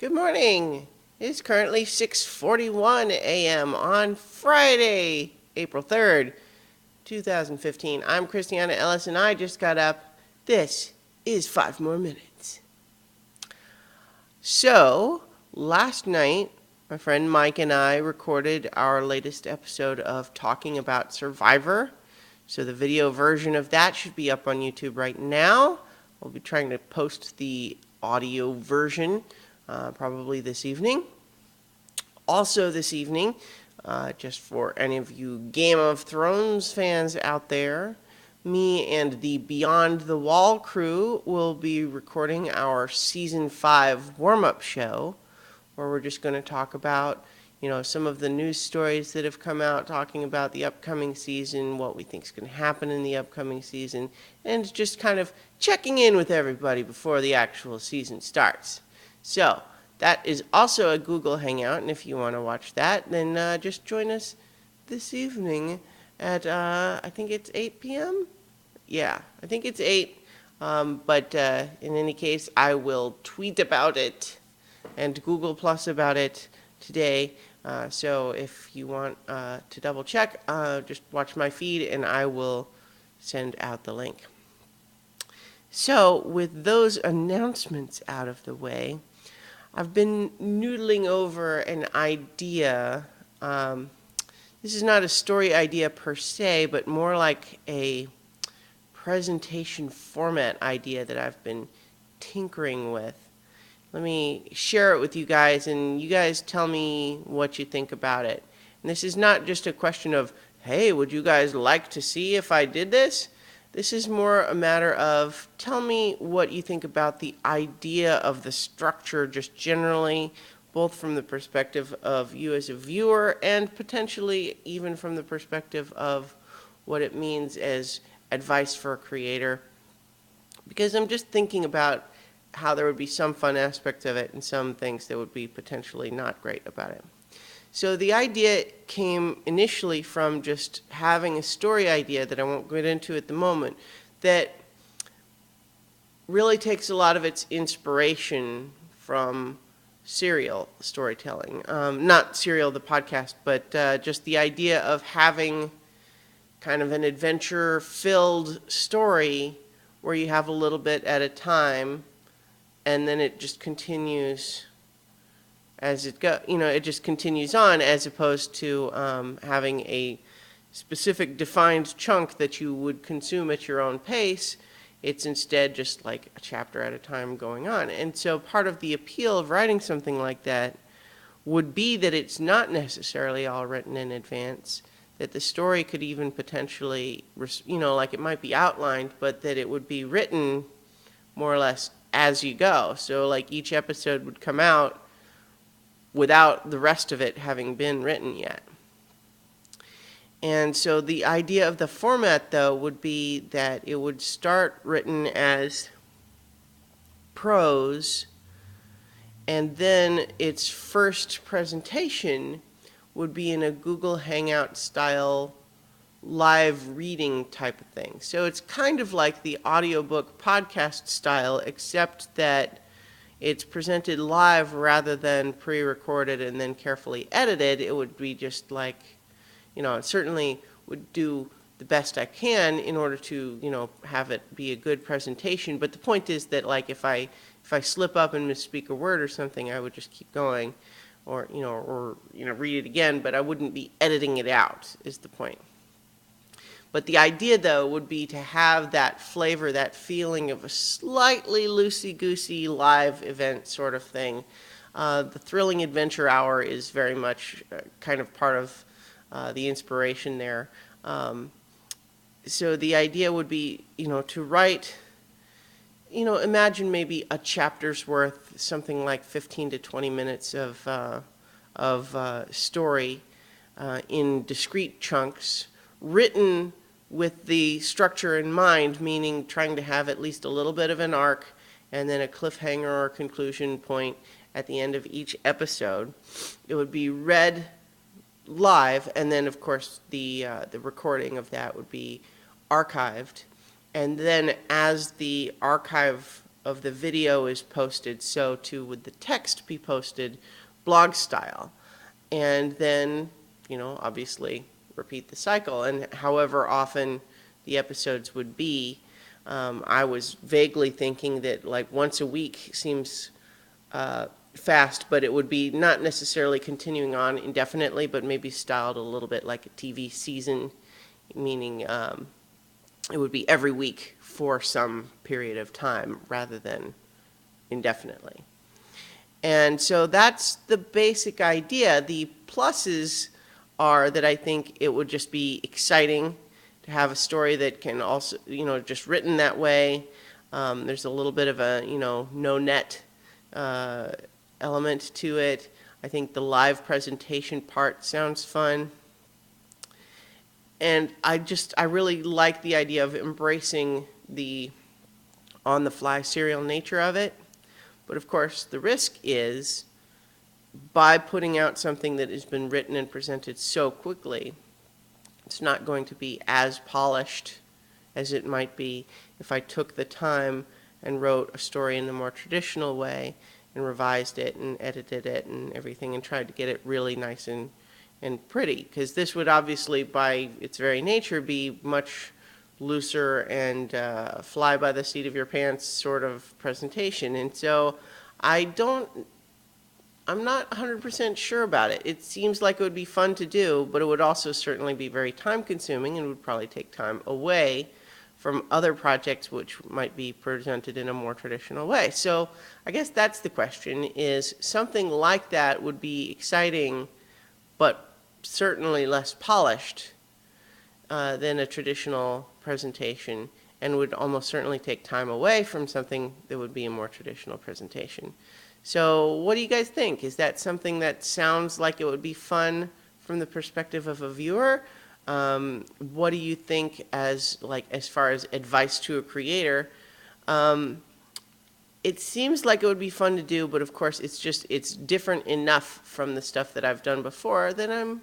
Good morning. It is currently 6:41 a.m. on Friday, April 3rd, 2015. I'm Christiana Ellis and I just got up. This is 5 more minutes. So, last night, my friend Mike and I recorded our latest episode of Talking About Survivor. So, the video version of that should be up on YouTube right now. We'll be trying to post the audio version probably this evening. Also this evening, just for any of you Game of Thrones fans out there, me and the Beyond the Wall crew will be recording our Season 5 warm-up show, where we're just going to talk about, some of the news stories that have come out talking about the upcoming season, what we think is going to happen in the upcoming season, and just kind of checking in with everybody before the actual season starts. So, that is also a Google Hangout, and if you want to watch that, then just join us this evening at, I think it's 8 p.m.? Yeah, I think it's 8. But in any case, I will tweet about it and Google Plus about it today. So if you want to double check, just watch my feed and I will send out the link. So with those announcements out of the way, I've been noodling over an idea. This is not a story idea per se, but more like a presentation format idea that I've been tinkering with. Let me share it with you guys, and you guys tell me what you think about it. And this is not just a question of, hey, would you guys like to see if I did this? This is more a matter of, tell me what you think about the idea of the structure just generally, both from the perspective of you as a viewer and potentially even from the perspective of what it means as advice for a creator. Because I'm just thinking about how there would be some fun aspects of it and some things that would be potentially not great about it. So the idea came initially from just having a story idea that I won't get into at the moment that really takes a lot of its inspiration from serial storytelling. Not Serial, the podcast, but just the idea of having kind of an adventure-filled story where you have a little bit at a time and then it just continues as it goes. It just continues on as opposed to having a specific defined chunk that you would consume at your own pace. It's instead just like a chapter at a time going on. And so part of the appeal of writing something like that would be that it's not necessarily all written in advance, that the story could even potentially, like it might be outlined, but that it would be written more or less as you go. So like each episode would come out without the rest of it having been written yet. And so the idea of the format, though, would be that it would start written as prose, and then its first presentation would be in a Google Hangout style live reading type of thing. So it's kind of like the audiobook podcast style, except that it's presented live rather than pre-recorded and then carefully edited. It would be just like, I certainly would do the best I can in order to, have it be a good presentation. But the point is that, like, if I slip up and misspeak a word or something, I would just keep going, or read it again. But I wouldn't be editing it out. Is the point. But the idea, though, would be to have that flavor, that feeling of a slightly loosey-goosey live event sort of thing. The Thrilling Adventure Hour is very much kind of part of the inspiration there. So the idea would be, to write, imagine maybe a chapter's worth, something like 15 to 20 minutes of story in discrete chunks, written with the structure in mind, meaning trying to have at least a little bit of an arc and then a cliffhanger or conclusion point at the end of each episode. It would be read live, and then of course the recording of that would be archived. And then as the archive of the video is posted, so too would the text be posted blog style. And then, obviously repeat the cycle. And however often the episodes would be, I was vaguely thinking that like once a week seems fast, but it would be not necessarily continuing on indefinitely, but maybe styled a little bit like a TV season, meaning it would be every week for some period of time rather than indefinitely. And so that's the basic idea. The pluses are that I think it would just be exciting to have a story that can also, just written that way. There's a little bit of a, no net element to it. I think the live presentation part sounds fun. And I really like the idea of embracing the on-the-fly serial nature of it. But of course, the risk is by putting out something that has been written and presented so quickly, it's not going to be as polished as it might be if I took the time and wrote a story in the more traditional way and revised it and edited it and everything and tried to get it really nice and pretty. Because this would obviously, by its very nature, be much looser and fly by the seat of your pants sort of presentation. And so I'm not 100% sure about it. It seems like it would be fun to do, but it would also certainly be very time consuming and would probably take time away from other projects which might be presented in a more traditional way. So I guess that's the question, is something like that would be exciting, but certainly less polished than a traditional presentation, and would almost certainly take time away from something that would be a more traditional presentation. So what do you guys think? Is that something that sounds like it would be fun from the perspective of a viewer? What do you think as far as advice to a creator? It seems like it would be fun to do, but of course it's different enough from the stuff that I've done before that I'm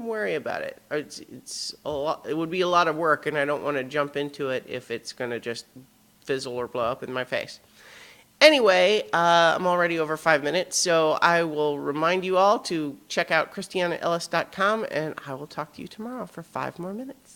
wary about it. It's a lot. It would be a lot of work, and I don't want to jump into it if it's going to just fizzle or blow up in my face. Anyway, I'm already over 5 minutes, so I will remind you all to check out ChristianaEllis.com, and I will talk to you tomorrow for 5 more minutes.